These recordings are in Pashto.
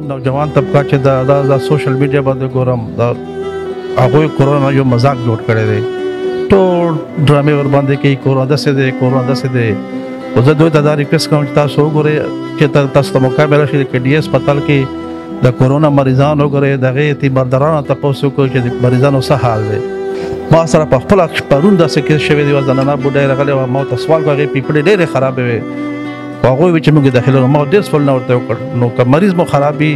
نوجوان طبقه چې د سوشل میډیا باندې ګورم دا هغوی کورونا یو مذاق جوړ کړی دی ټول ډرامې ور باندې کوي کورونا داسې دی کورونا داسې دی خو زه دوی ته دا ریکویسټ کوم چې تاسو وګورئ چې تاسو ته موقع میله شي د KDA هسپتال کې د کورونا مریضان وګورئ د هغې تیماردارانو تپوس وکړو چې د مریضانو څه حال دی ما سره په خپله پرون داسې کیس شوی دی یوه زنانه بوډۍ راغلې وه ما ورته سوال کړو هغې پیپړې ډېرې خرابې وې هغوی وی چې موږ داخلو ما ډېر سوال نه ورته وکړ نو که مریض مو خراب وي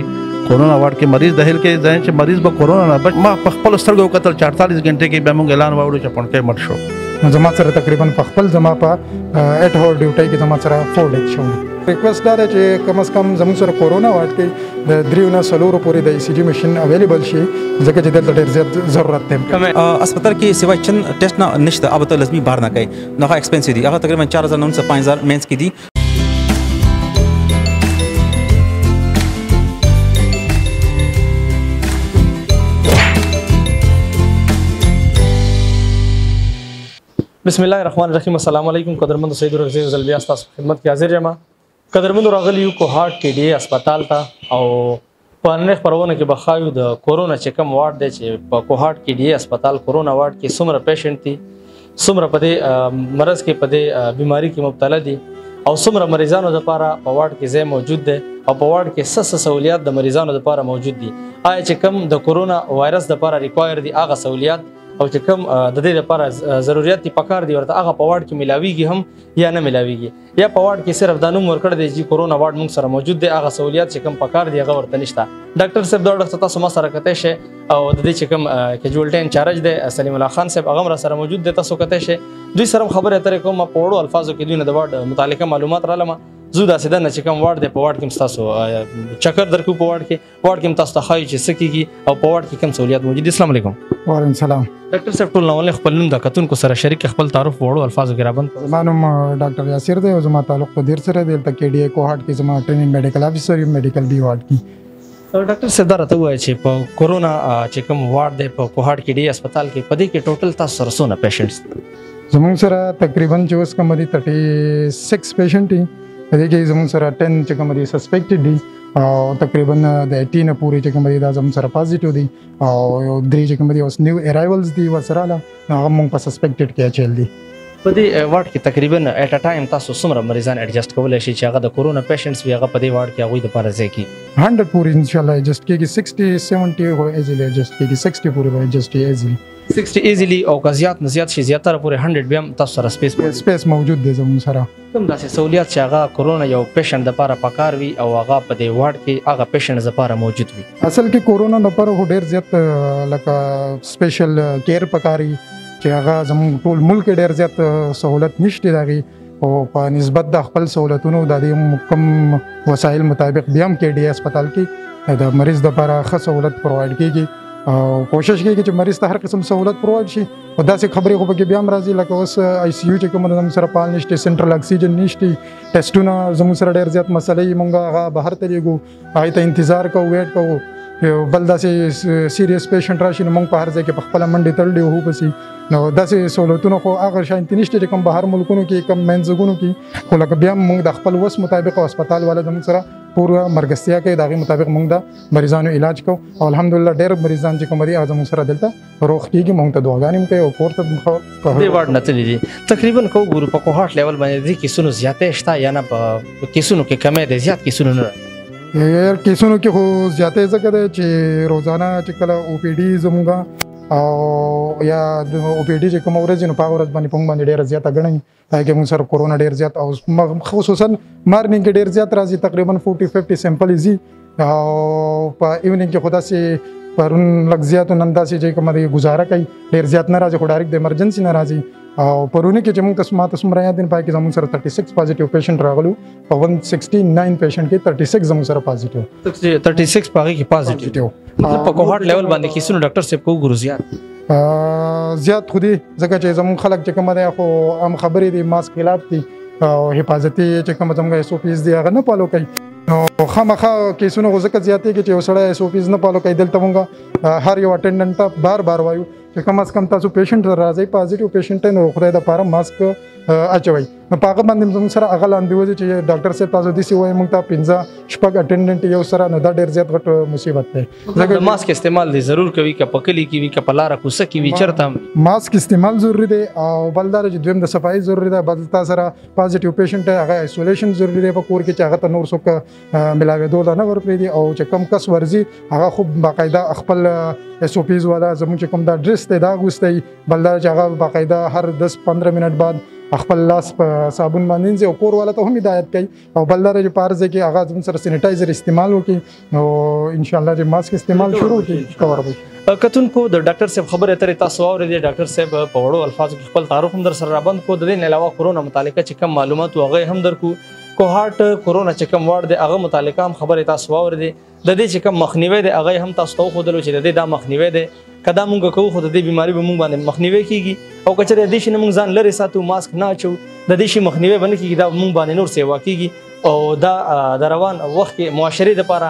کورونا وارډ کې مریض داخل کې ځای چې مریض به کورونا نه بچ ما په خپلو سترګو وکتل چې 48 غنټې کې بیا موږ اعلان واورو چې پڼکۍ مړ شو نو زما سره تقریبا په خپل زما په ایټ هور ډیوټۍ کې زما سره 4 ډیټ شو ریکویسټ دا ده چې کم از کم زموږ سره کورونا وارډ کې د 3 نه 4 پورې د ECG ماشين اویلیبل شي ځکه چې دلته ډېر زیات ضرورت دی اسپتال کې سیوا چند ټیسټ نه نشته البته لازمي بار نه کوي نو هغه ایکسپنسیو دي هغه تقریبا 4900 5000 مینس کې دي بسم الله الرحمن الرحیم السلام علیکم قدرمنو سید ورغزی زلبیا تاسو خدمت کې حاضر یم قدرمنو راغلی یو کوهاټ KDA هسپتال ته او په نن خبرونه کې بخایو د کورونا چې کوم وارډ دی چې په کوهاټ KDA هسپتال کورونا وارډ کې څومره پیشنټ دي څومره په دې مرض کې په دې بیماری کې مبتلا دي او څومره مریضانو لپاره په وارډ کې ځای موجود دی او په وارډ کې څه سہولیات د مریضانو لپاره موجود دي آیا چې کوم د کورونا وایرس لپاره ریکوایر دي هغه سہولیات او چې کوم د دې لپاره ضرورت دي پکار دي ورته هغه په وارډ کې ملاويږي هم یا نه ملاويږي یا په وارډ کې صرف د نوم ورکړ دی چې کورونا وارډ موږ سره موجود دی هغه سہولیات چې کوم پکار دي هغه ورته نشته ډاکټر صاحب دا ډاکټر تاسو ما سره کته شي او د دې چې کوم کیجوالټي انچارج دی سلیم الله خان صاحب هغه سره موجود دی تاسو کته شي دوی سره خبره اترې کوم په وړو الفاظو کې دوی نه د وارډ متعلقه معلومات را لمه زو داسې ده نه چې کوم وارډ دی په وارډ کې تاسو چکر درکو په وارډ کې تاسو ته ښایي چې څه کېږي او په وارډ کې کوم سہولیات موجود دي السلام علیکم وعلیکم السلام ډاکټر صاحب ټول نو خپل نوم د کتونکو سره شریک خپل تعارف وړو الفاظو کې رابند زما نوم ډاکټر یاسر دی او زما تعلق په دیر سره دی دلته KDA کوهاټ کې زما ټریننګ میډیکل افیسر یم میډیکل بي وارډ کې ډاکټر صاحب دا راته وایي چې په کورونا چې کوم وارډ دی په کوهاټ KDA هسپتال کې په دې کې ټوټل تاسو سره څونه پیشنټس زموږ سره تقریبا چې اوس کوم دي 36 پیشنټ دي په دې کې زموږ سره 10 چې کوم دي سسپیکټډ دي او تقریبا د 18 پورې چې کوم دي دا زموږ سره پازیټیو دي او 3 چې کوم دي اوس نیو ارایولز دي ورسره لا هغه موږ په سسپیکټډ کې اچول دي په دې وارډ کې تقریبا اټ ا ټایم تاسو څومره مریضان ایڈجسټ کولای شي چې هغه د کورونا پیشنټس وي هغه په دې وارډ کې هغه د لپاره ځای کی 100 پورې ان شاء الله ایڈجسټ کېږي 60 70 هو ایزیلی ایڈجسټ کېږي 60 پورې به ایڈجسټ ایزیلی 60 ایزیلی او که زیات نه زیات شي زیاتره پورې 100 بیا تاسو سره سپیس موجود دی زموږ سره کوم داسې سہولیات چې هغه کورونا یو پیشنټ لپاره پکار وي او هغه په دې وارډ کې هغه پیشنټ لپاره موجود وي اصل کې کورونا لپاره ډېر زیات لکه سپیشل کیر پکاري چې هغه زموږ ټول ملک ډېر زیات سہولت نشته دغه او په نسبت د خپل سہولتونو د دې کم وسایل مطابق بیا هم KDA هسپتال کې د مریض لپاره ښه سہولت پرووایډ کیږي او کوشش کوي چې مریض ته هر قسم سہولت پرووایډ شي او داسې خبرې خو پکې بیا هم راځي لکه اوس ICU چې کوم زموږ سره فعال نشته سنټرل اکسیجن نشته ټیسټونه زموږ سره ډېر زیات مسلې مونږ هغه بهر ته لیږو هغې ته انتظار کوو ویټ کوو بل داسې سیریس پیشنټ راشي نو موږ په هر ځای کې په خپله منډې تړلې وو پسې نو داسې سہولتونه خو هغه شانتي نشته چې کوم بهر ملکونو کې کم منځګونو کې خو لکه بیا موږ د خپل وس مطابق هسپتال والا زموږ سره پوره مرګستیا کوي د هغې مطابق موږ د مریضانو علاج کوو او الحمدلله ډېر مریضان چې کوم دي هغه زموږ سره دلته روغ کېږي موږ ته دعاګانې هم کوي او کور ته دې وارډ نه تللي دي تقریبا که وګورو په کوهاټ لیول باندې دې کیسونو زیاتې شته یا نه په کیسونو کې کمې دی زیات کیسونو نه کیسونو کې خو زیاتې ځکه دی چې روزانه چې کله OPD زموږ او یا د OPD چې کومه ورځ نو په هغه ورځ باندې په موږ باندې ډېره زیاته ګڼئ هغې موږ سره کورونا ډېر زیات او خصوصا مارنینګ کې ډېر زیات راځي تقریبا 40-50 سیمپل ځي او په ایونینګ کې خو داسې پرون لږ زیات نن داسې چې کومه دی گزاره کوي ډېر زیات نه راځي خو ډایرکټ د ایمرجنسي نه راځي او پرونی کې چې موږ ته ما ته څومره یاد دي پای کې زموږ سره 36 پازیټیو پیشنټ راغلو په 169 پیشنټ کې 36 زموږ سره پازیټیو 36 پاغي کې پازیټیو په کوهاټ لیول باندې کیسونو ډاکټر صاحب کو ګورو زیات خو دي ځکه چې زموږ خلک چې کومه دی خو عام خبرې دي ماسک خلاف دي او حفاظتي چې کومه زموږ SOPs دي هغه نه فالو کوي نو خو خامخا کیسونه خو ځکه زیاتېږي چې یو سړی SOPs نه فالو کوي. دلته مونږ هر یو اټینډنټ ته بار وایو چې کم از کم تاسو پیشنټ راځئ پازیټیو پیشنټ نو خدای د پاره ماسک اچوي. نو په هغه باندې زموږ سره هغه لاندې وځي چې ډاکټر صاحب تاسو داسې وایي موږ ته 15 اټینډنټ یو سره نو دا ډېر زیات غټ مصیبت دی. ځکه ماسک استعمال دی ضرور کوي که په کلي کې وي که په لاره کوڅه کې وي چېرته ماسک استعمال ضروري دی او بل دا چې دویم د صفایي ضروري ده. بل تا سره پازیټیو پیشنټ هغه ایسولیشن ضروري دی په کور کې چې هغه ته نور څوک ملاوېدو نه ورپرېږدي او چې کم کس ورځي هغه خو باقاعده خپل SOPs والا زموږ چې کوم دا ډریس دی دا اغوستی. بل دا چې هغه باقاعده هر 10-15 منټ بعد خپل لاس په صابون باندې او کور والا ته هم هدایت کوي او بل دا چې پارځه کې هغه زموږ سره سینیټایزر استعمال وکړي نو ان شاء الله چې ماسک استعمال شروع کړي کور وي. کتونکو د ډاکټر صاحب خبرې اترې تاسو واورېدې. ډاکټر صاحب په وړو الفاظو کې خپل تعارف هم در سره رابند کو. د دې نه علاوه کورونا متعلقه چې کوم معلومات هغه هم درکو. کوهارټ کورونا چې کوم وارد دی هغه متعلقه هم خبرې تاسو واورېدې. د دې چې کوم مخنیوي دی هغه هم تاسو ته وښودلو چې د دې دا مخنیوي دی کدا مونږ کوو خو د دې بیماری به مونږ باندې مخنیوي کیږي او کچره د دې شي مونږ ځان لري ساتو ماسک نه اچو د دې شي مخنیوي باندې کیږي دا مونږ باندې نور سیوا کیږي او دا د روان وخت کې معاشري لپاره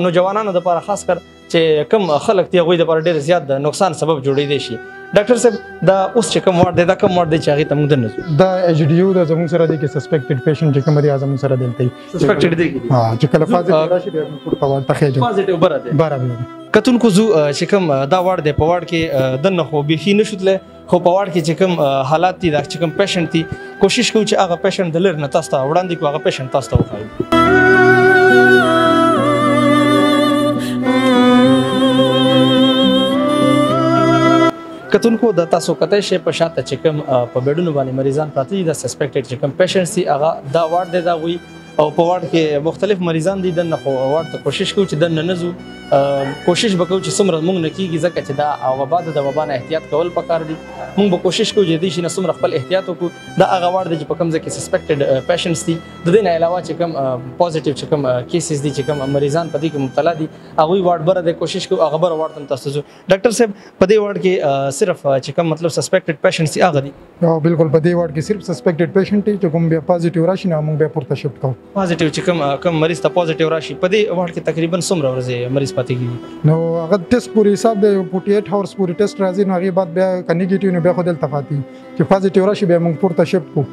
نوجوانانو لپاره خاص کر چې کم خلک دی غوي لپاره ډېر زیات د نقصان سبب جوړېدي شي. ډاکټر صاحب دا اوس چې کوم وارد دی دا کوم وارد دی چې هغه ته موږ دنه دا HDU د زموږ سره دی کې سسپیکټډ پیشنټ چې کوم دی زموږ سره دلته سسپیکټډ دی چې کله پازیټیو راشي بیا موږ په وړ تخېجو پازیټیو بره دی. کتونکو زو چې کوم دا وارد دی په وارد کې دنه خو بيخي نشوتله خو په وارد کې چې کوم حالات دي دا چې کوم پیشنټ دي کوشش کوو چې هغه پیشنټ د لر نه تاسو ته وړاندې کوو هغه پیشنټ تاسو ته وخایو. کتونکو د تاسو کته شي په شاته چې کوم په بیډونو باندې مریضان پراته دي د سسپیکټډ چې کوم پیشنټس دي هغه دا وارد دی دا وي او په وارد کې مختلف مریضان دي دنه خو وارد ته کوشش کوو چې دنه نزو کوشش وکړو چې څومره موږ نه کیږي ځکه چې دا وبا د وبا نه احتیاط کول پکار دي. موږ به کوشش کوو چې دې شي نه څومره خپل احتیاط وکړو. دا هغه وارد دی چې په کوم ځای کې سسپیکټډ پیشنټس دي د دې نه علاوه چې کوم پوزټیو چې کوم کیسز دي چې کوم مریضان په دې کې مبتلا دي هغه وارد بره د کوشش کوو هغه بره وارد تم تاسو ډاکټر صاحب په دې وارد کې صرف چې کوم مطلب سسپیکټډ پیشنټس هغه دي بالکل په دې وارد کې صرف سسپیکټډ پیشنټ چې کوم بیا پازیټیو راشي نه موږ بیا پورته شفت کوو. پازیټیو چې کوم مریض ته پازیټیو راشي په دې وارد کې تقریبا څومره ورځې مریض پاتې کیږي نو هغه ټیسټ پوری حساب دی 48 اورز پوری ټیسټ راځي نو هغه بعد بیا کنیګیټیو نه بیا خو دلته فاتي چې پازیټیو راشي بیا موږ پورته شفت کوو.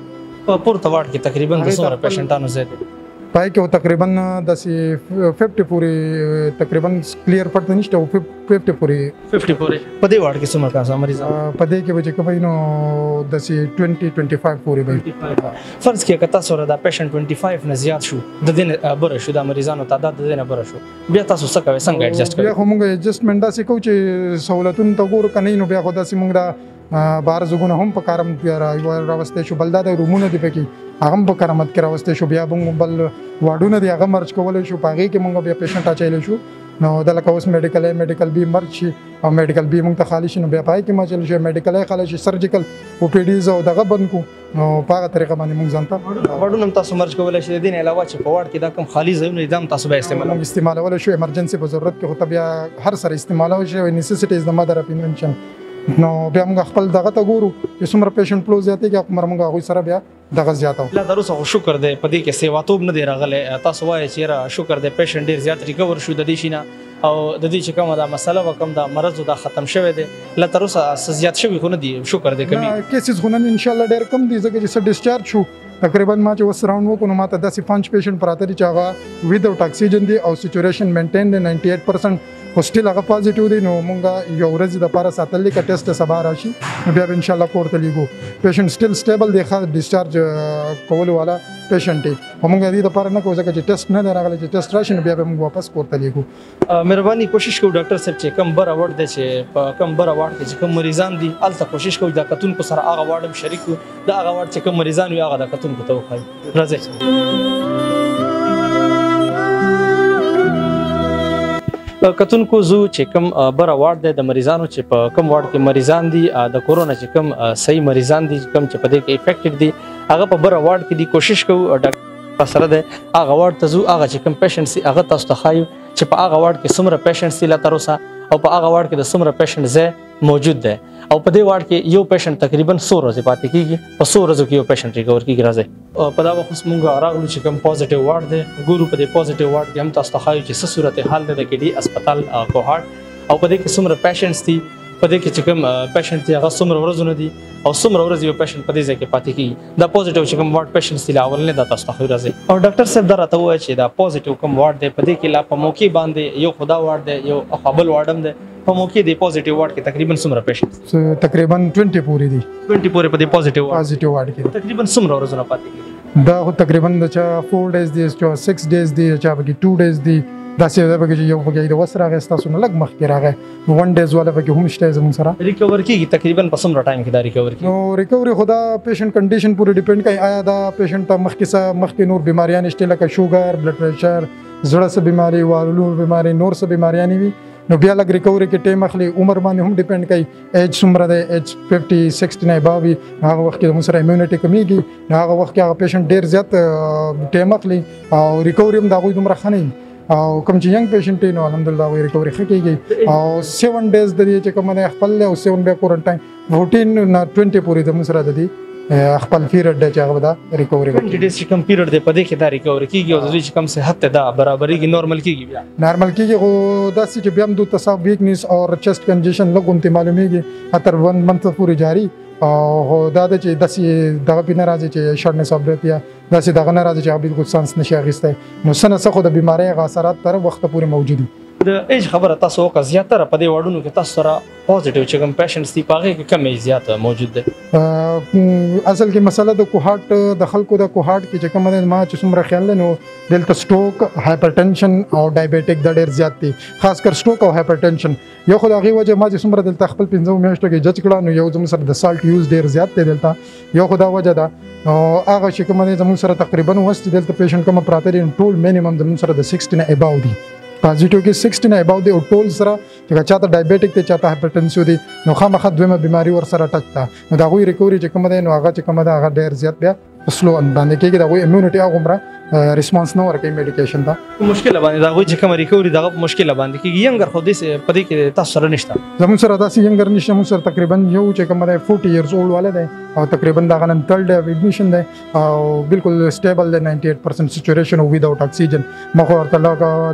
په پورته وارد کې تقریبا د څومره پیشنټانو زیات پای کې تقریبا د 50 پوری تقریبا کلیر پټ نشته 50 پوری په دې وارد کې څومره کسان مریض په دې کې چې کوم نو د 20-25 پوری به فرض کې کته سره دا پیشنټ 25 نه زیات شو د دې بره شو د مریضانو تعداد د دې نه بره شو بیا تاسو څه کوئ څنګه ایڈجسټ کوئ؟ بیا خو موږ ایڈجسټمنټ داسې کوو چې سہولتونه ته ګورو کنه نو بیا خو داسې موږ دا بار زګونه هم په کارم راوستې شو بل دا د رومونه دی پکې هغه په کرامت کې راوستې شو بیا بل واډونه دی هغه مرچ کولای شو پاږي کې موږ بیا پیشنټ اچایل شو نو د لکه اوس میډیکل بي مرچ شي او میډیکل بي موږ ته خالی شي نو بیا پای کې ما چل شي میډیکل خالی شي سرجیکل او پی ډیز او دغه بند کو نو په هغه طریقه باندې موږ ځانته واډونه تاسو مرچ کولای شي د دې علاوه چې په واډ کې دا کوم خالی ځایونه نظام تاسو به استعمالول شو ایمرجنسي په ضرورت کې خو بیا هر سره استعمالول شي نیسیسټی از د مدر اف انونشن نو بیا موږ خپل دغه ته ګورو چې څومره پیشنټ فلو زیاتېږي موږ هغوی سره بیا دغه زیاتو. لا دروسه شکر دی په دې کې سیواتوب نه دی راغلی تاسو وایئ چې شکر دی پیشنټ ډېر زیات ریکور شو د دې شي نه او د دې چې کومه دا مسله و کوم دا مرض دا ختم شوی دی لا تروسه زیات شوی خو نه دی شکر دی کمی کیسز خو نه ان شاء الله ډېر کم دي ځکه چې ډیسچارج شو تقریبا ما چې وس راوند وکړو ما ته داسې 5 پیشنټ پراته دي چې هغه ویداوټ اکسیجن دي او سچوریشن مینټین دی 98% خو سټیل هغه پازیټیو دی نو مونږ یو ورځ د لپاره ساتلې کا ټیسټ سبا راشي بیا ان شاء الله پورته لیګو پیشنټ سټیل سټیبل دی ښه ډیسچارج کول والا پیشنټ دی مونږ دې لپاره نه کوو ځکه چې ټیسټ نه راغلی چې ټیسټ راشي بیا موږ واپس پورته لیګو. مهرباني کوشش کوو ډاکټر صاحب چې کم بره وړ دی چې په کم بره وړ کې چې کم مریضان دي الته کوشش کوو د کتونکو سره هغه واړم شریکو د هغه وړ چې کم مریضان وي هغه د کتونکو ته وخایو. راځئ کتونکو زو چې کوم بره وارد دی د مریضانو چې په کوم وارد کې مریضان دي د کورونا چې کوم صحیح مریضان دي کوم چې په دې کې افیکټډ دي هغه په بره وارد کې دي کوشش کوو ډاکټر سره دی هغه وارد ته زو هغه چې کوم پیشنټس هغه تاسو ته ښایو چې په هغه وارد کې څومره پیشنټس دي لا تر اوسه او په هغه وارډ کې د څومره پیشنټ ځای موجود دی او په دې وارډ کې یو پیشنټ تقریبا 100 ورځې پاتې کیږي په 100 ورځو کې یو پیشنټ ریکور کیږي راځي په دا وخت موږ راغلو چې کوم پوزټیو وارډ دی ګورو په دې پوزټیو وارډ کې هم تاسو ته ښایو چې څه صورت حال دی د KD هسپتال کوهارت او په دې کې څومره پیشنټس دي په دې کې چې کوم پیشنټ دی هغه څومره ورځونه دي او څومره ورځې یو پیشنټ په دې ځای کې پاتې کیږي دا پوزټیو چې کوم وارډ پیشنټس دي اول نه دا تاسو ته ښایو راځي او ډاکټر صاحب دا راته وایي چې دا پوزټیو کوم وارډ دی په دې کې لا په موقع باندې یو خدا وارډ دی یو خپل وارډ هم دی په موقع دی پوزټیو وارډ کې تقریبا څومره پیشنټس تقریبا 20 پورې دي 20 پورې په دې پوزټیو وارډ کې تقریبا څومره ورځونه پاتې کیږي دا خو تقریبا د چا 4 ډیز دي چا 6 ډیز دي چا بګي 2 ډیز دي دا څه دا بګي یو بګي د وسره غستا سونه لګ مخ کې راغی 1 ډیز ولا بګي هم شته زمون سره ریکور کیږي تقریبا په څومره ټایم کې دا ریکور کیږي نو ریکوري خدا پیشنټ کنډیشن پورې ډیپند کوي آیا دا پیشنټ ته مخکې نور بیماریاں نشته لکه شوګر بلډ پریشر زړه سره بیماری والو بیماری نور سره بیماریاں ني نو بیا لګ ریکوري کې ټیم اخلي عمر باندې هم ډیپند کوي ایج څومره ده ایج 50 60 نه اباوي هغه وخت کې موږ سره ایمونټي کمیږي هغه وخت کې هغه پیشنټ ډیر زیات ټیم اخلي او ریکوري هم دا غوي دومره خني او کوم چې ینګ پیشنټ نو الحمدلله وی ریکوري خکېږي او 7 ډیز د دې چې کوم نه خپل او 7 بیا کوارنټاین 14 نه 20 پورې د موږ سره د دې خپل پیریډ د چاغه دا ریکوري کوم چې کوم پیریډ دی په دې کې دا ریکوري کیږي او د دې چې کوم صحت ته دا برابرۍ کې نورمال کیږي بیا نارمل کیږي خو دا چې بیا هم د تصاب ویکنس او چست کنجیشن لګونته معلومیږي اتر 1 منث پورې جاری او دا د چې داسې دغه بنا راځي چې شارټنس اف بریث یا داسې دغه نه راځي چې بالکل سانس نشي اخیسته نو سنه څخه د بیماری غ اثرات تر وخت پورې موجود دي د ایج خبره تاسو وکړه زیاتره په دې وړونو کې تاسو سره پوزټیو چې کوم پیشنټس دي په هغه کې کم ایج زیات موجود دي اصل کې مسله د کوهارت د خلکو د کوهارت کې چې کوم نه ما چې څومره خیال نو دلته سټروک هایپرټنشن او ډایابټیک د ډیر زیات دي خاص کر سټروک او هایپرټنشن یو خو د هغه وجه ما چې څومره دلته خپل 15 میاشتو کې جج کړه نو یو زموږ سره د سالت یوز ډیر زیات دی دلته یو خو دا وجه ده هغه چې کوم نه زموږ سره تقریبا وست دلته پیشنټ کوم پراته دي ټول مینیمم زموږ سره د 16 نه اباو دي پازیټیو کې 16 نه اباو دی او ټول سره چې چاته ډایابټیک ته چاته هایپرټنسیو دي نو خامخا دویمه بیماری ور سره ټچ تا نو دا غوي ریکوري چې کوم دی نو هغه چې کوم دا هغه ډیر زیات بیا سلو باندې کېږي دا غوي ایمونټي هغه عمره ریسپانس نه ورکوي میډیکیشن ته مشکل باندې دا غوي چې کوم ریکوري دا مشکل باندې کېږي ینګر خو دې په دې کې تاسو سره نشته زموږ سره داسې ینګر نشته موږ سره تقریبا یو چې کوم دی 40 ایئرز اولډ والا دی او تقریبا دا غنن تھرډ ډے ایڈمیشن دی او بالکل سټیبل دی 98% سچوریشن او ویداوت اکسیجن مخه ورته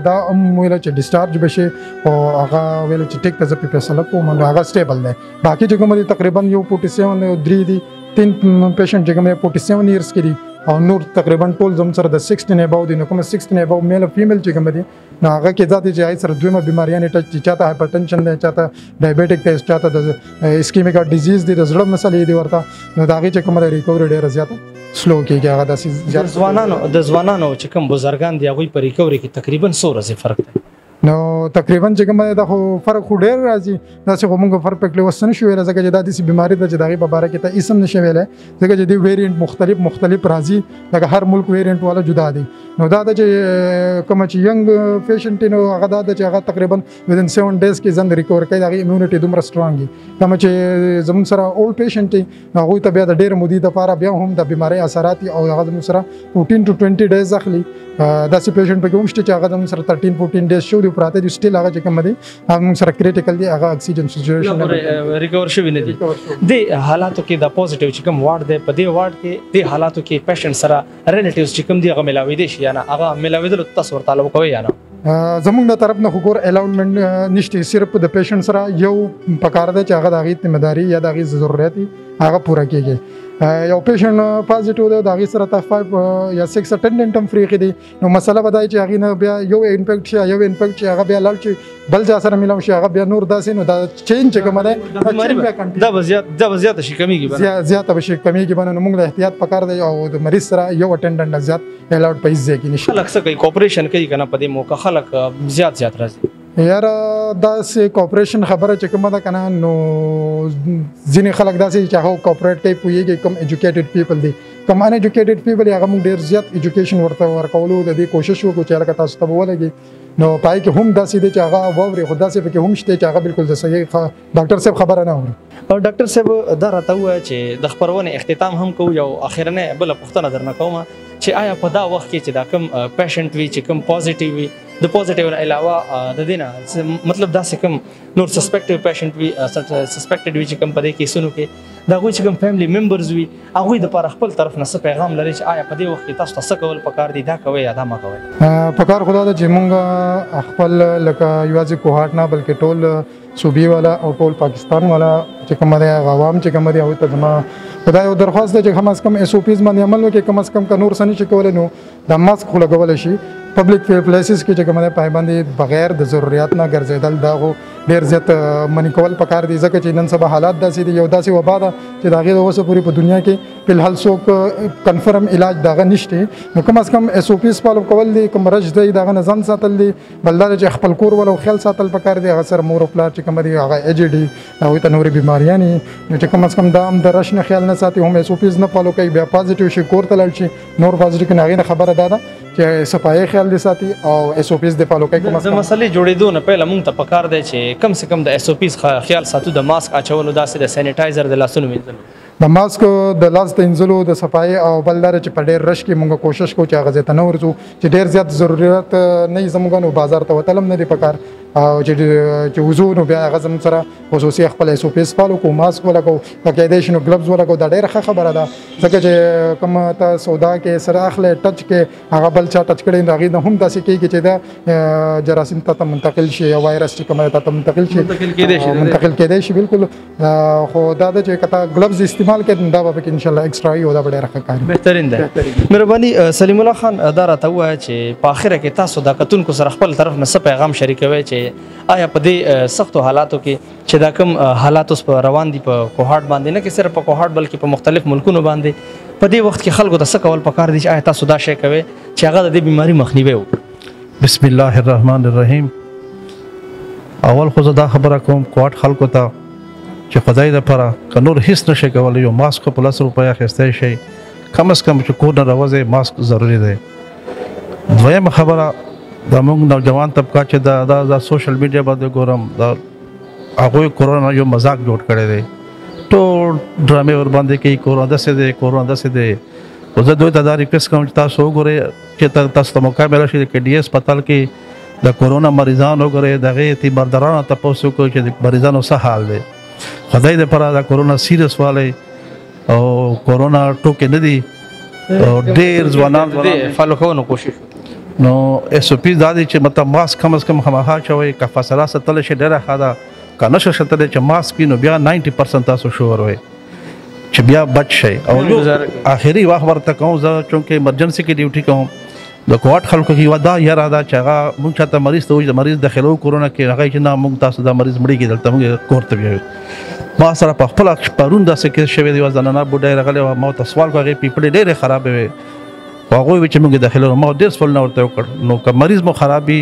دا ویل چې ډیسچارج بشي او هغه ویل چې ټیک ته زپی فیصله کوم هغه سټیبل دی باقي چې کوم دی تقریبا یو 47 او 3 دی 3 پیشنټ چې کوم 47 ایئرز کې دي او نور تقریبا ټول زم سره د 16 نه اباو دي نو کوم 16 نه اباو میل او فیمیل چې کوم دي نو هغه کې ذاتي چې سره دویمه بیماریاں ټچ چاته هایپرټنشن دی چاته ډایابټیک دی چاته د اسکیمیک ډیزیز دی د زړه مسلې دی ورته نو دا هغه چې کوم ریکوري ډیره زیاته سلو کېږي هغه داسې د ځوانانو چې کوم بزرګان دی هغه په ریکوري کې تقریبا 100 ورځې فرق دی نو تقریبا چې کوم دا خو فرق خو ډیر راځي دا چې موږ پرفیکټلی وسنه شو ویل ځکه چې دا د بیماری د چې دغه په اړه کې ته اسم نشي ویل ځکه چې دی ویریانټ مختلف راځي لکه هر ملک ویریانټ والا جدا دي نو دا د چې کوم چې ینګ پیشنټ نو هغه دا چې هغه تقریبا ودن 7 ډیز کې ځند ریکور کوي دغه ایمونټي دومره سترونګ دي کوم چې زمون سره اولډ پیشنټ نو هغه ته بیا د ډیر مودي د لپاره بیا هم د بیماری اثرات او هغه زمون سره 14 to 20 ډیز اخلي داسې پیشنټ په کوم شته چې هغه زمون سره 13 14 ډیز شو دی پراته دي سټیل هغه چې کوم دي هغه سره کریټیکل دي هغه اکسیجن سچویشن ریکور شوی نه دي د حالاتو کې د پوزټیو چې کوم وارډ دی په دې وارډ کې د حالاتو کې پیشنټ سره ریلیټیوز چې کوم دي هغه ملاوي دي شي یا نه هغه ملاوي تاسو ورته تعلق کوي یا نه زمونږ د طرف نه خو الاونمنت نشته صرف د پیشنټ سره یو پکار ده چې هغه د غي ذمہداري یا د غي ضرورت هغه پوره کیږي یو پیشنټ پازیټیو دی د غي سره ته 5 یا 6 اټینډنټ هم فری دي نو مسله بدای چې هغه نه بیا یو انفیکټ شي هغه بیا لاړ شي بل ځا سره ملاو شي هغه بیا نور داسې نو دا چینج کوم ده دا زیات شي کمیږي زیات بشي کمیږي باندې موږ د احتیاط پکار دی او د مریض سره یو اټینډنټ زیات الاوډ پیسې کې نشي خلک څه کوي کوپریشن کوي کنه په دې موقع خلک زیات راځي یار دا سه کوپریشن خبره چې کومه ده کنه نو ځینې خلک داسې چې هغه کوپریټ کوي پوهیږي کوم ایجوکیټډ پیپل دي کوم ان ایجوکیټډ پیپل هغه موږ ډیر زیات ایجوکیشن ورته ورکولو د دې کوشش وکړو چې هغه تاسو ته ولګي نو پای کې هم داسې دي چې هغه ووري خو داسې پکې هم شته چې هغه بالکل د صحیح ډاکټر صاحب خبره نه اوري او ډاکټر صاحب دا راته وایي چې د خبرونه اختتام هم کوو یو اخرنه بل پوښتنه درنه کوم چې آیا په دا وخت کې چې دا کوم پیشنټ وي چې کوم پوزټیو وي د پوزټیو علاوه د دینه مطلب دا کوم نور سسپیکټډ پیشنټ وي سسپیکټډ وي چې کوم په دې کیسونو کې دا غوي چې کوم فیملی ممبرز وي هغه د پر خپل طرف نه څه پیغام لري چې آیا په دې وخت کې تاسو څه کول پکار دي دا کوي یا دا ما کوي پکار خدا د چې مونږ خپل لکه یوازې کوهاټ نه بلکې ټول صوبي والا او ټول پاکستان والا چې کوم دی عوام چې کوم دی او ته زما خدای یو درخواست ده چې کم از کم اس او پیز باندې عمل وکړي کم از کم که نور سني چې کولای نو د ماسک خو لګول شي پبلک پلیسز کې چې کوم دی پایبندي بغیر د ضرورت نه ګرځیدل دا خو ډیر زیات منی کول پکار دي ځکه چې نن سبا حالات داسې دي یو داسې وبا ده چې د هغې د اوسه پورې په دنیا کې فلحال څوک کنفرم علاج د هغه نشته نو کم از کم اس او پیز فالو کول دي کوم رج دی د هغه نه ځان ساتل دي بل دا چې خپل کور ولو خیال ساتل پکار دي هغه سره مور او پلار چې کوم دي هغه ایج ډي هغوی ته نورې بیماریانې نو چې کم از کم دا هم د رش نه خیال نه ساتي هم اس او پیز نه فالو کوي بیا پازیټیو شي کور ته لاړ شي نور پازیټیو کې هغې نه خبره دا ده چې صفایي خیال دي ساتي او اس او پیز د فالو کوي کوم د مسلې جوړېدو نه پهله مونږ ته پکار دی چې کم سے کم د اس او پیز خیال ساتو د ماسک اچولو داسې د سینیټایزر د لاسونو وینځلو د ماسک د لاس د انځلو د صفایي او بل دا چې په ډېر رش کې مونږ کوشش کوو چې هغه ځای ته نه ورځو چې ډېر زیات ضرورت نه وي زموږ نو بازار ته وتل هم نه دي پکار او چې وضو نو بیا هغه زموږ سره خصوصي خپل اس او پیز فالو کوو ماسک ولګو باقاعده شي نو ګلبز ولګو دا ډېره ښه خبره ده ځکه چې کوم ته سودا کې سره اخلي ټچ کې هغه بل چا ټچ کړي نو هغې نه هم داسې کېږي چې دا جراثیم ته منتقل شي یا وایرس چې کومه ته منتقل شي منتقل کېدی شي بالکل خو دا ده چې که ته ګلبز استعمال کړې دا به پکې انشاءالله ایکسټرا وي او دا به ډېره ښه کار بهترین ده مهرباني سلیم الله خان دا راته ووایه چې په آخره کې تاسو د کتونکو سره خپل طرف نه څه پیغام شریکوئ چې آیا په دې سختو حالاتو کې چې دا کوم حالات اوس په روان دي په کوهاټ باندې نه کې صرف په کوهاټ بلکې په مختلف ملکونو باندې په دې وخت کې خلکو ته څه کول پکار دي چې آیا تاسو دا شی کوئ چې هغه د دې بیماري مخنیوی وکړي بسم الله الرحمن الرحیم اول خو زه دا خبره کوم کوهاټ خلکو ته چې خدای دپاره که نور هیڅ نشي کولی یو ماسک په 10 روپۍ اخیستی شي کم از کم چې کور نه راوځئ ماسک ضروري دی دویمه خبره دا موږ نوجوان طبقه چې دا سوشل میډیا باندې ګورم دا هغوی کورونا یو مذاق جوړ کړی دی ټول ډرامې ورباندې کوي کورونا داسې دی کورونا داسې دی خو زه دوی ته دا ریکویسټ کوم چې تاسو وګورئ چې تاسو ته موقع میله شي د کې ډي هسپتال کې د کورونا مریضان وګورئ د هغې تیماردارانو تپوس وکړو چې د مریضانو څه حال دی خدای دپاره دا کورونا سیریس والی او کورونا ټوکې نه دي او ډېر ځوانان فالو کولو کوشش نو اس او پی دا دی چې مطلب ماسک کم از کم هماها چوئ که فاصله ساتلی شي ډېره ښه ده که نشه ساتلی چې ماسک وي نو بیا 90% تاسو شور وئ چې بیا بچ شئ او آخري وخت ورته کوم زه چونکې ایمرجنسي کې ډیوټي کوم د کوهاټ خلکو کې یوه دا یاره ده چې هغه مونږ چاته مریض ته وایي د مریض داخلو کورونا کې هغه چې نه مونږ تاسو دا مریض مړېږي دلته مونږ کور ته بیایو ما سره په خپله پرون داسې کیس شوی دی یوه زنانه بوډۍ راغلې وه ما ورته سوال کړو هغې پیپړې ډېرې خرابې وې خو هغوی وایي چې مونږ داخلو ما ډېر سوالونه ورته وکړ نو که مریض مو خراب وي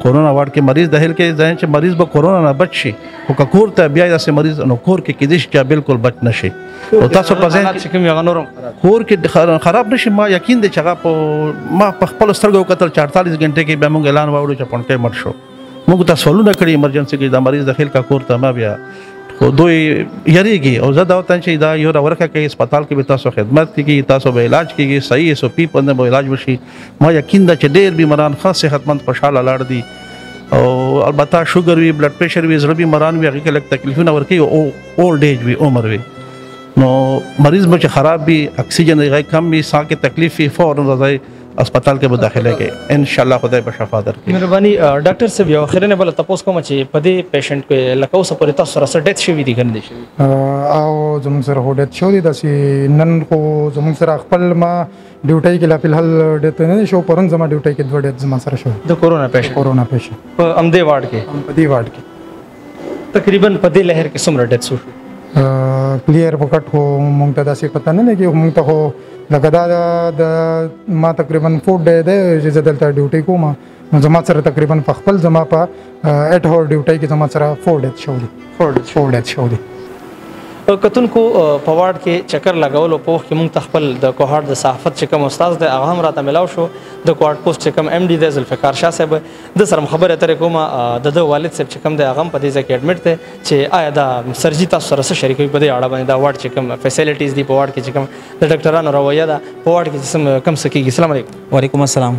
کورونا وارډ کې مریض داخل کې ځای چې مریض به کورونا نه بچ شي خو که کور ته بیا داسې مریض نو کور کې کیدای شي چې بالکل بچ نه شي او تاسو په ذهن چې کوم یو نورم کور کې خراب نشي ما یقین دی چې هغه ما په خپل سترګو کتل 48 غنټې کې بیا موږ اعلان واورو چې پونکې مړ شو موږ تاسو سوالونه کړي ایمرجنسي کې دا مریض داخل کا کور ته ما بیا خو دوی یریږي او زه دا وطن چې دا یو راورکه کوي هسپتال کې به تاسو خدمت کیږي تاسو به علاج کیږي صحیح اس او پی باندې به علاج وشي ما یقین ده چې ډېر بیماران خاص صحتمند خوشاله لاړ دي او البته شوګر وي بلډ پریشر وي زړه بیماران وي هغې کې لږ تکلیفونه ورکوي او اولډ ایج وي عمر وي نو مریض به چې خراب وي اکسیجن یې کم وي ساه کې تکلیف وي فوراً راځئ اسپتال کې به داخله کې ان شاء الله خدای به شفا درکړي مهرباني ډاکټر صاحب یو اخرنه بل تاسو کوم چې په دې پیشنټ کې لکه اوس پورې تاسو سره ډیث شوی دی کنه شوی او زموږ سره هو ډیث شوی دی داسې نن خو زموږ سره خپل ما ډیوټۍ کې لا فلحال ډیث نه شو پرون زما ډیوټۍ کې 2 ډیث زما سره شو د کورونا پیشنټ په امدې وارډ کې په دې وارډ کې تقریبا په دې لهر کې څومره ډیث شو کلیر وکټ هو مونږ ته داسې پته نه لګي مونږ ته هو لکه دا د ما تقریبا 4 ډے دی چې زه دلته ډیوټۍ کوم نو زما سره تقریبا په خپل زما په 8 هور ډیوټۍ کې زما سره 4 ډیث شو دي 4 ډیث شو دي کتونکو په وارډ کې چکر لګولو په وخت کې مونږ تخپل د کوهاټ د صحافت چې کوم استاد دی هغه هم راته ملاو شو د کوهاټ پوسټ چې کوم ایم ډي دی ذوالفقار شاه صاحب د سره خبره اترې کومه د والد صاحب چې کوم دی هغه په دې ځای کې اډمټ دی چې آیا دا سرجي تاسو سره څه شریکوي په دې اړه باندې دا وارډ چې کوم فیسیلیټیز دی په وارډ کې چې کوم د ډاکټرانو رویه ده په وارډ کې څه کوم څه کیږي. السلام علیکم. وعلیکم السلام.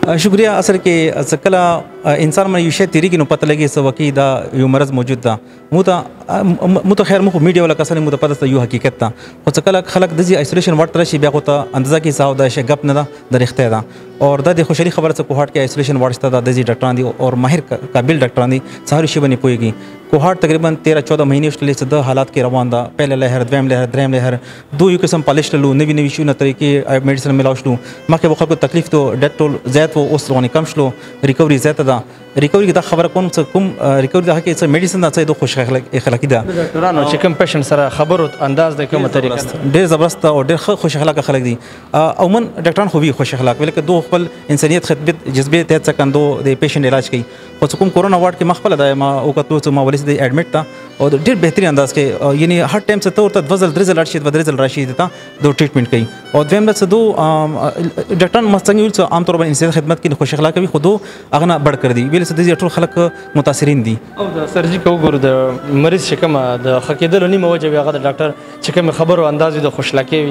شکریہ. اصل کې څه کله انسان باندې یو شی تیریږي نو پته لګي څه وکي دا یو مرض موجود ده. مو ته خیر مو میډیا ولا کسانې مو ته پته یو حقیقت ده. خو څه کله خلک د آیسولیشن وارډ ته راشي بیا خو ته اندازه کې صاحب دا شی غپ نه ده د رښتیا ده. اور دا د خوشحالي خبره څه کوهاټ کې آیسولیشن وارډ شته د ډاکټران دي او ماهر قابل ډاکټران دي سهار شي باندې پويږي. کوهاټ تقریبا 13-14 مهینې شلې څه د حالات کې روان ده. پهله لهر دویم لهر دریم لهر دوه یو قسم پالیش لو نوی شونه طریقې میډیسن ملاو شلو مخکې خلکو تکلیف ته ډېر ټول زیات و اوس رواني کم شلو ریکوري زیاته ده. ریکوري دا خبره کوم ریکوري د حقیقت میډیسن دا څه د خوش اخلاقی ده. ډاکټرانو چې کوم پیشنټ سره خبرو انداز د کومه طریقه ډېر زبرست او ډېر خوش اخلاق خلک دي. عموما ډاکټران خو به خوش اخلاق ولکه دوه خپل انسانيت خدمت جذبه ته څکندو د پیشنټ علاج کوي. او کوم کورونا وارډ کې مخبل ده ما او کتو ما ولې د اډمټ تا او ډېر بهتري انداز کې یعنی هر ټایم څه ته ورته وزل درزل راشي درزل راشي ته دو ټریټمنټ کوي. او دویم د څه دو ډاکټران مستنګ یو څه عام طور باندې انسان خدمت کې خوش اخلاق کوي خو دو اغه نه بڑ کړ دي ویل څه دي ټول خلک متاثرین دي. او د سرجری کو ګور د مریض چې کوم د خکېدل نیمه وجه هغه د ډاکټر چې کوم خبرو انداز د خوشلاکي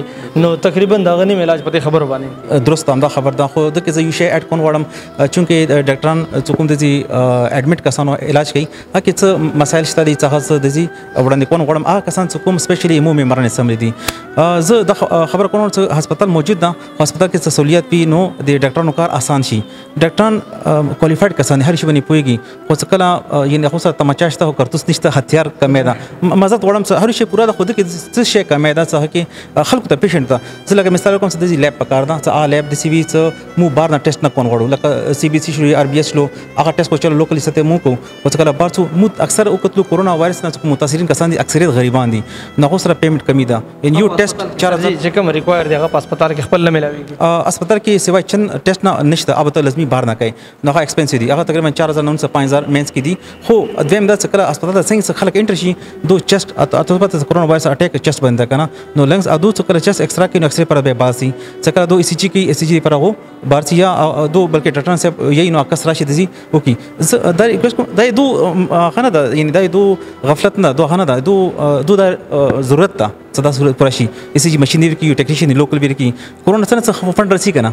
نو تقریبا دا غنی علاج پته خبرو باندې درست هم دا خبر ده. خو د کې یو شی اډ کون وړم چونکه ډاکټران څوک د اډمټ کسانو علاج کوي هغه څه مسایل شته دي څه د وړاندې کون وړم هغه کسان څوک سپیشلی عمومي مرنه سم دي. زه د خبر کوم چې هسپتال موجود ده هسپتال کې څه سہولیت پی نو د ډاکټرانو کار آسان شي. ډاکټران کوالیفاید کسان هر شي باندې پويږي خو څه کله یعنی خو سره تماچاشته او کارتوس نشته هتیار کمه ده مزه وړم هر شي پورا د خود کې څه شي کمه ده څه کې خلکو ته پیشنټ ته څه لکه مثال کوم څه د لیب پکار ده څه لیب د سی وی څه مو بار نه ټیسټ نه کون وړو لکه سی بي سي شو ار بي اس لو هغه ټیسټ کو چلو لوکلی سته مو کو او څه کله بارڅو مو اکثر او کتلو کورونا وایرس نه متاثرین کسان دي اکثریت غریبان دي نه خو سره پیمنٹ کمی ده ان یو ټیسټ 4000 چې کوم ریکوایر دی هغه په هسپتال کې خپل نه ملاوي هسپتال کې سیوا چن ټیسټ نه نشته اب ته لازمي بار نه کوي نه هغه ایکسپنسیو دي هغه تقریبا 4000 نه 5000 مینس کې دي. خو دویم دا څه کله هسپتال ته څنګه خلک انټر شي دو چیسټ اته په کورونا وایرس اٹیک چیسټ بنده کنه نو لنګز ادو څه کله چیسټ ایکسترا کې نو اکثر پر به باسي څه کله دو ای سی جی کې ای سی جی پر هغه بارسي یا دو بلکې ډاکټران صاحب یې نو اکثر راشي دي اوکي دا ریکوست دا دو خنه دا یعنی دا دو غفلت نه دو خنه دا دو دا ضرورت ده صدا صورت پرشي ای سی جی ماشين دی کې ټیکنیشن لوکل بیر کې کورونا څنګه فند رسي کنه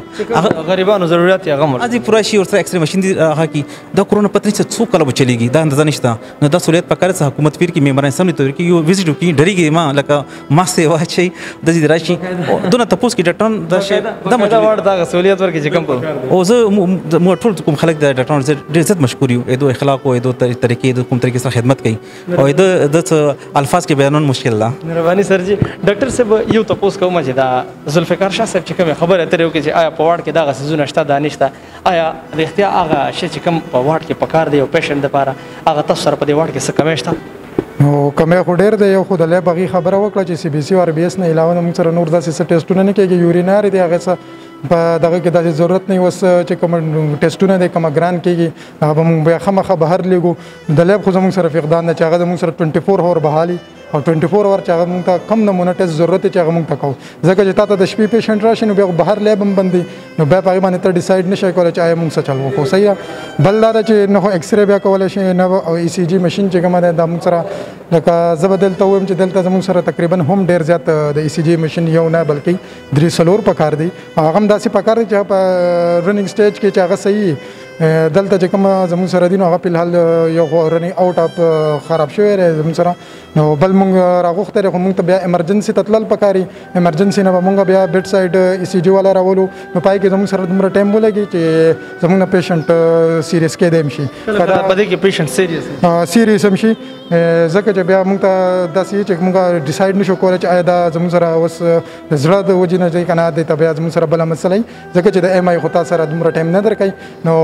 غریبانو ضرورت یې غمر ادي پرشي ورته ایکسرے ماشين دی هغه کې دا کورونا پته څه څو کله چلیږي دا اندازه نشته نو دا سہولیت پکاره څه حکومت پیر کې مېمبران سم ته کې یو وزټ وکي ډریږي ما لکه ما سیوا چي د دې راشي دونه تاسو کې ډاکټران دا شی دا وړ دا سہولیت ورکې چې کوم او زه مو ټول کوم خلک د ډاکټرانو ډېر عزت مشکور یو اېدو اخلاق او اېدو طریقې د کوم طریقې سره خدمت کوي او د الفاظ کې بیانون مشکل ده. مهرباني سر جی ډاکټر صاحب یو تاسو کوم چې دا ذوالفقار شاه صاحب چې کوم خبره اترې وکړي چې آیا په واړ کې دا غسیزونه شته دا نشته آیا د اختیار هغه شی چې کوم په واړ کې پکار دی او پیشنټ لپاره هغه تاسو سره په دې واړ کې څه کمی شته نو کمه خو ډېر دی یو خو د لیب هغې خبره وکړه چې سی بي سي او ار بي اس نه علاوه موږ سره نور داسې څه ټیسټونه نه کېږي یورینار دی هغه څه په دغه کې داسې ضرورت نه اوس چې کوم ټیسټونه دی کومه ګران کېږي هغه به موږ بیا خامخا بهر لیږو د لیب خو زموږ سره فقدان ده چې هغه زموږ سره 24 اور بحالي او 24 اور چې هغه موږ ته کم نمونه ټیسټ ضرورت چې هغه موږ ته کوو ځکه چې تا ته د شپې پیشنټ راشي نو بیا بهر لیب هم بندي نو بیا په هغې باندې ته ډیسایډ نشئ کولی چې آیا موږ څه چل وکړو صحیح بل دا ده چې نه خو ایکسرې بیا کولی شي نه او ای سی جي ماشین چې کومه ده دا موږ سره لکه زه به دلته ووایم چې دلته زموږ سره تقریبا هم ډېر زیات د ای سی جي ماشین یو نه بلکې 3 پکار دی هغه هم داسې پکار دی چې په رننګ سټیج کې چې هغه صحیح دلته چې کوم زموږ سره دي نو هغه فلحال یو رننګ آوټ اف خراب شوی دی زموږ سره نو بل موږ راغوښتی دی خو موږ ته بیا ایمرجنسي ته تلل پکاري ایمرجنسي نه به موږ بیا بیډ سایډ ای سی جي والا راولو نو پای کې زموږ سره دومره ټایم ولګي چې زموږ نه پیشنټ سیریس کېدی هم شي په دې کې پیشنټ سیریس هم شي ځکه چې بیا موږ ته داسې چې موږ ډیسایډ نشو کولی چې آیا دا زموږ سره اوس د زړه د وجې نه ځای که نه دی ته بیا زموږ سره بله مسله ځکه چې د ایم آی خو تا سره دومره ټایم نه درکوي نو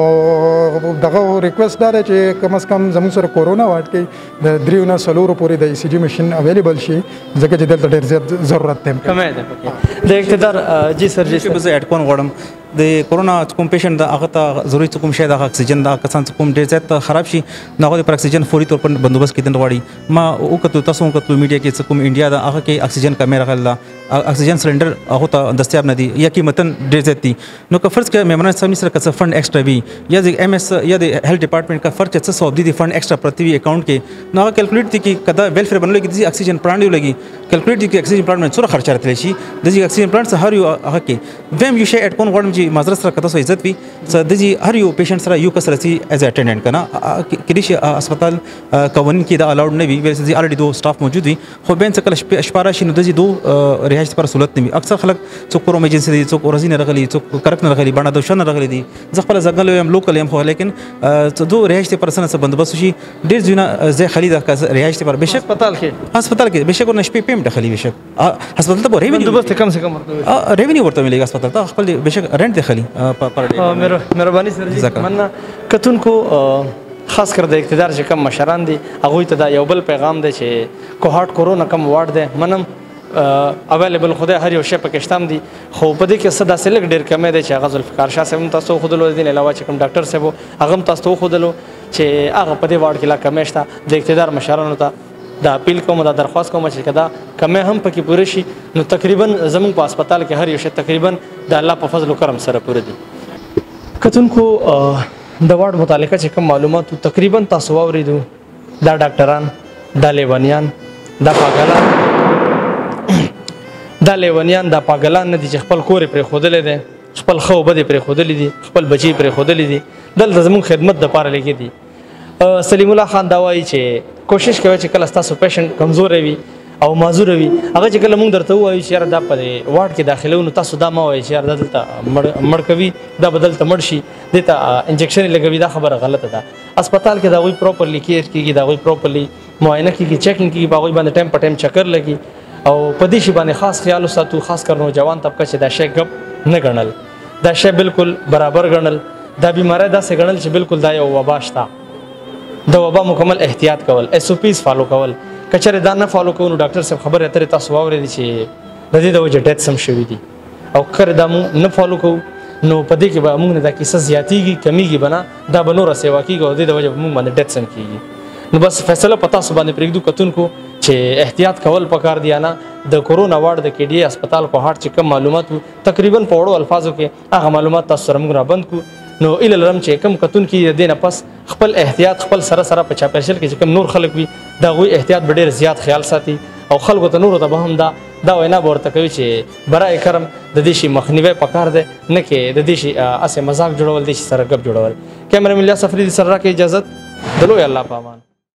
دغه ریکویسټ دا دی چې کم از کم زموږ سره کورونا واټ کې د 3 نه 4 پورې د ای سی جي ماشین اویلیبل شي ځکه چې دلته ډېر زیات ضرورت دی کمی ده د اقتدار جی سر جی زه اډ کون غواړم د کورونا کوم پیشنټ د هغه ته ضروري کوم شی د اکسیجن د کسان کوم ډېر زیات خراب شي نو هغه پر اکسیجن فوري طور پر بندوبست کیدل غواړي ما او کتو تاسو کتو میډیا کې کوم انډیا د هغه کې اکسیجن کمه راغله اکسیجن سلندر هغه ته دستیاب نه دي یا قیمتن ډېر زیات دي نو که فرض کړه مېمنان صاحب سره که څه فند ایکسټرا وي یا د ایم ایس یا د هیلث ډپارټمنټ کا فرض څه سو دي فند ایکسټرا پرتی وي اکاؤنٹ کې نو هغه کیلکولیټ دي کې کدا ویلفیر بنلو کې د اکسیجن پلانټ یو لګي کیلکولیټ دي کې اکسیجن پلانټ باندې څوره خرچ راځي شي د اکسیجن پلانټ سره هر یو هغه کې ویم یو شی اټ کون غوړم چې معذرت سره کدا سو عزت وي د هر یو پیشنټ سره یو کس رسي ایز اټینډنټ کنه کې دي هسپتال قوانین کې دا الاؤډ نه وي ول چې الریډي دو سټاف موجود وي خو بین څکل شپاره شي نو د دو رهایش پر سہولت نه وي اکثر خلک څوک کوم ایجنسی دي څوک ورزي نه راغلي څوک کرک نه راغلي باندې د شنه راغلي دي ځ خپل ځګل یم لوکل یم خو لیکن دو رهایش پر سره بندوبست شي ډیر ځونه زه خلیدا رهایش پر بشک هسپتال کې بشک ور نشپې پیم دخلي بشک هسپتال ته ریوینیو بندوبست کم سے کم ورته ریوینیو ورته ملي هسپتال ته خپل بشک رنٹ دخلي پر ډے مهرباني سره مننه کتون کو خاص کر د اقتدار چې کم مشران دي هغه ته دا یو بل پیغام دی چې کوهارت کورونا کم وارد دی منم اویلیبل خدای هر یو شی پاکستان دي خو په دې کې صدا سلک ډیر کم دی چې هغه ذوالفقار شاه صاحب تاسو خودلو دي علاوه چې کوم ډاکټر صاحب هغه تاسو خودلو چې هغه په دې وارد کې لا کمشته د اقتدار مشرانو ته دا اپیل کوم دا درخواست کوم چې کدا کمه هم پکې پوره شي نو تقریبا زموږ په هسپتال کې هر یو شی تقریبا د الله په فضل او کرم سره پوره دي کتونکو د وارد متعلقه چې کوم معلومات تقریبا تاسو اوریدو دا ډاکټران دا لیونیان دا پاگلان دا لیونیان دا پاگلان نه دي چې خپل کور پرې خودلې دي خپل خو بده پرې خودلې دي خپل بچي پرې خودلې دي دلته زموږ خدمت د پاره لګي دي سلیم الله خان دا وایي چې کوشش کوي چې کله تاسو پیشنټ کمزور وي او معذور وي هغه چې کله موږ درته وایو چې دا په وارد کې داخلو نو تاسو دا ما وایي چې دلته مړ کوي دا بدلته مړ شي دته انجکشن لګوي دا خبره غلطه ده هسپتال کې دا غوي پراپرلی کیر کیږي دا غوي پراپرلی معاینه کیږي چیکینګ کیږي باغوي باندې ټایم په ټایم چکر لګي او په دې شی باندې خاص خیال وساتو خاص کر نوجوان طبقه چې دا شی غب نه ګڼل دا شی بالکل برابر ګڼل دا بیماری دا څه ګڼل چې بالکل دا یو وبا شته د وبا مکمل احتیاط کول اس او پیز فالو کول کچره دا نه فالو کوو ډاکټر صاحب خبره اترې تاسو واورئ چې د دې د وجه ډیت سم شوي دي او کړه دا نه فالو کوو نو په دې کې به موږ نه دا کیسه زیاتېږي کمیږي بنه دا به نوره سیوا کېږي او د دې د وجه موږ باندې ډیت سم کېږي نو بس فیصله په تاسو باندې پرېږدو کتونکو چې احتیاط کول پکار دی نه د کورونا وارډ د کې ډي هسپتال کو هارت چې کم معلومات تقریبا په وړو الفاظو کې هغه معلومات تاسو سره موږ را بند کو نو ال لرم چې کم کتون کې دینه پس خپل احتیاط خپل سره سره په چاپېرشل کې چې کم نور خلک وي دا غوي احتیاط ډېر زیات خیال ساتي او خلکو ته نور ته به هم دا وینا ورته کوي چې برای کرم د دې شي مخنیوي پکار دی نه کې د دې شي اسه مزاق جوړول دي سره غب جوړول کیمرمن الیاس افریدي سره راکې اجازه دلو الله پامان